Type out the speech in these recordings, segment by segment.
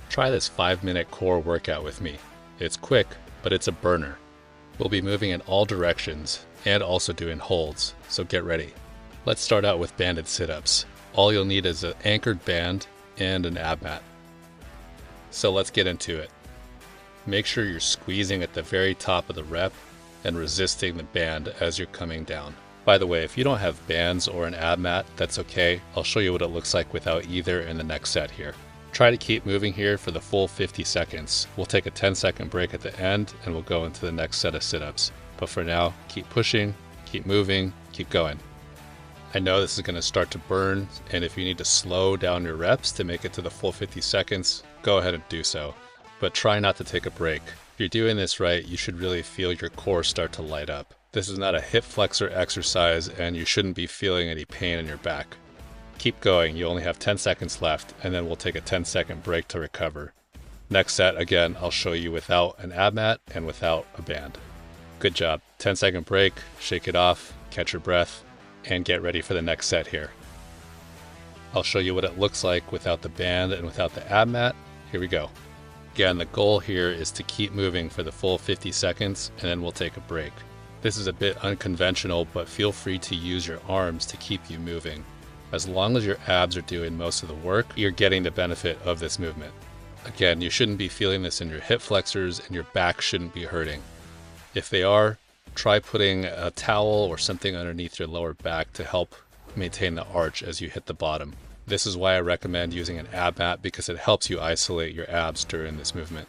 Try this 5-minute core workout with me. It's quick, but it's a burner. We'll be moving in all directions and also doing holds, so get ready. Let's start out with banded sit-ups. All you'll need is an anchored band and an ab mat. So let's get into it. Make sure you're squeezing at the very top of the rep and resisting the band as you're coming down. By the way, if you don't have bands or an ab mat, that's okay. I'll show you what it looks like without either in the next set here. Try to keep moving here for the full 50 seconds. We'll take a 10-second break at the end and we'll go into the next set of sit-ups. But for now, keep pushing, keep moving, keep going. I know this is going to start to burn, and if you need to slow down your reps to make it to the full 50 seconds, go ahead and do so. But try not to take a break. If you're doing this right, you should really feel your core start to light up. This is not a hip flexor exercise, and you shouldn't be feeling any pain in your back. Keep going, you only have 10 seconds left, and then we'll take a 10-second break to recover. Next set, again, I'll show you without an ab mat and without a band. Good job. 10-second break, shake it off, catch your breath, and get ready for the next set here. I'll show you what it looks like without the band and without the ab mat. Here we go. Again, the goal here is to keep moving for the full 50 seconds, and then we'll take a break. This is a bit unconventional, but feel free to use your arms to keep you moving. As long as your abs are doing most of the work, you're getting the benefit of this movement. Again, you shouldn't be feeling this in your hip flexors, and your back shouldn't be hurting. If they are, try putting a towel or something underneath your lower back to help maintain the arch as you hit the bottom. This is why I recommend using an ab mat, because it helps you isolate your abs during this movement.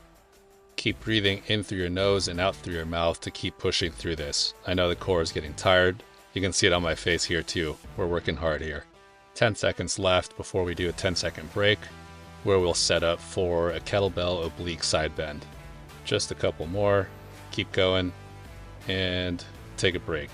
Keep breathing in through your nose and out through your mouth to keep pushing through this. I know the core is getting tired. You can see it on my face here too. We're working hard here. 10 seconds left before we do a 10-second break, where we'll set up for a kettlebell oblique side bend. Just a couple more. Keep going and take a break.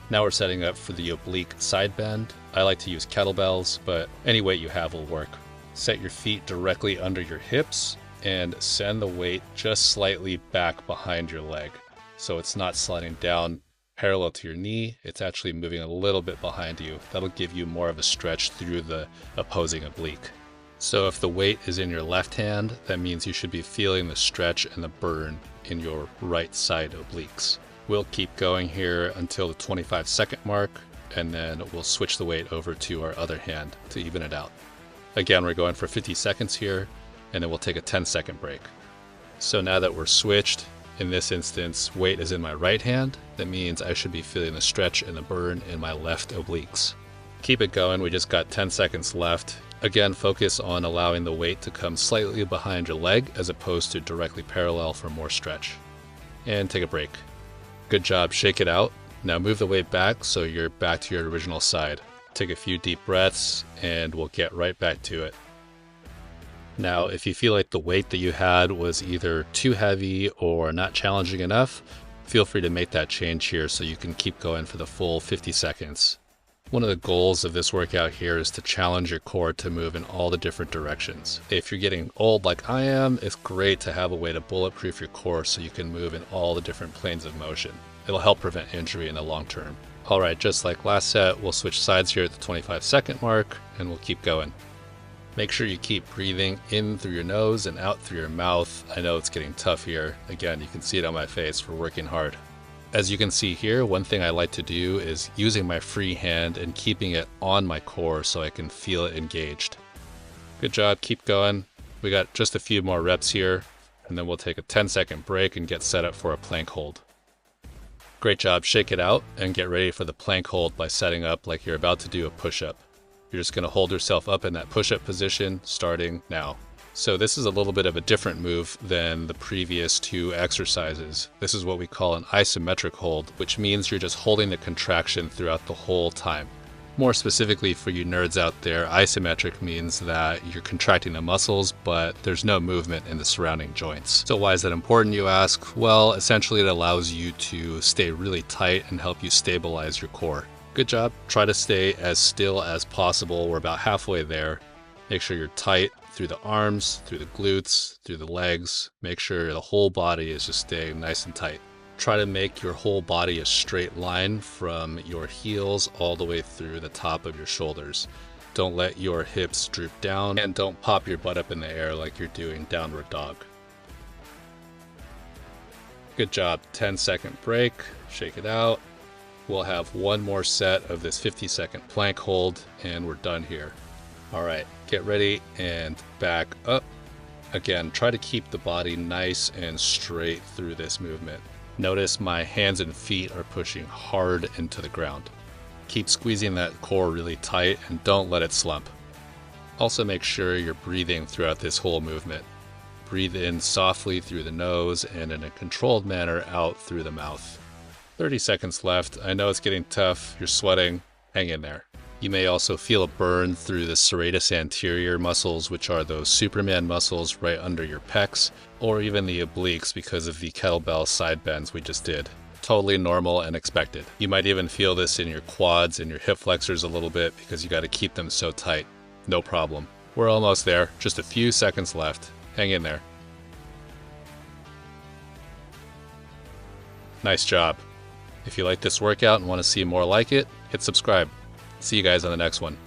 Now we're setting up for the oblique side bend. I like to use kettlebells, but any weight you have will work. Set your feet directly under your hips and send the weight just slightly back behind your leg. So it's not sliding down parallel to your knee, it's actually moving a little bit behind you. That'll give you more of a stretch through the opposing oblique. So if the weight is in your left hand, that means you should be feeling the stretch and the burn in your right side obliques. We'll keep going here until the 25-second mark, and then we'll switch the weight over to our other hand to even it out. Again, we're going for 50 seconds here, and then we'll take a 10-second break. So now that we're switched, in this instance, weight is in my right hand. That means I should be feeling the stretch and the burn in my left obliques. Keep it going, we just got 10 seconds left. Again, focus on allowing the weight to come slightly behind your leg as opposed to directly parallel for more stretch. And take a break. Good job, shake it out. Now move the weight back so you're back to your original side. Take a few deep breaths and we'll get right back to it. Now, if you feel like the weight that you had was either too heavy or not challenging enough, feel free to make that change here so you can keep going for the full 50 seconds. One of the goals of this workout here is to challenge your core to move in all the different directions. If you're getting old like I am, it's great to have a way to bulletproof your core so you can move in all the different planes of motion. It'll help prevent injury in the long term. Alright, just like last set, we'll switch sides here at the 25-second mark, and we'll keep going. Make sure you keep breathing in through your nose and out through your mouth. I know it's getting tough here. Again, you can see it on my face. We're working hard. As you can see here, one thing I like to do is using my free hand and keeping it on my core so I can feel it engaged. Good job. Keep going. We got just a few more reps here, and then we'll take a 10-second break and get set up for a plank hold. Great job. Shake it out and get ready for the plank hold by setting up like you're about to do a push-up. You're just going to hold yourself up in that push-up position starting now. So this is a little bit of a different move than the previous two exercises. This is what we call an isometric hold, which means you're just holding the contraction throughout the whole time. More specifically for you nerds out there, isometric means that you're contracting the muscles, but there's no movement in the surrounding joints. So why is that important, you ask? Well, essentially it allows you to stay really tight and help you stabilize your core. Good job. Try to stay as still as possible. We're about halfway there. Make sure you're tight through the arms, through the glutes, through the legs. Make sure the whole body is just staying nice and tight. Try to make your whole body a straight line from your heels all the way through the top of your shoulders. Don't let your hips droop down, and don't pop your butt up in the air like you're doing downward dog. Good job. 10-second break. Shake it out. We'll have one more set of this 50-second plank hold, and we're done here. All right, get ready and back up. Again, try to keep the body nice and straight through this movement. Notice my hands and feet are pushing hard into the ground. Keep squeezing that core really tight and don't let it slump. Also make sure you're breathing throughout this whole movement. Breathe in softly through the nose and in a controlled manner out through the mouth. 30 seconds left. I know it's getting tough. You're sweating. Hang in there. You may also feel a burn through the serratus anterior muscles, which are those Superman muscles right under your pecs, or even the obliques because of the kettlebell side bends we just did. Totally normal and expected. You might even feel this in your quads and your hip flexors a little bit because you got to keep them so tight. No problem. We're almost there. Just a few seconds left. Hang in there. Nice job. If you like this workout and want to see more like it, hit subscribe. See you guys on the next one.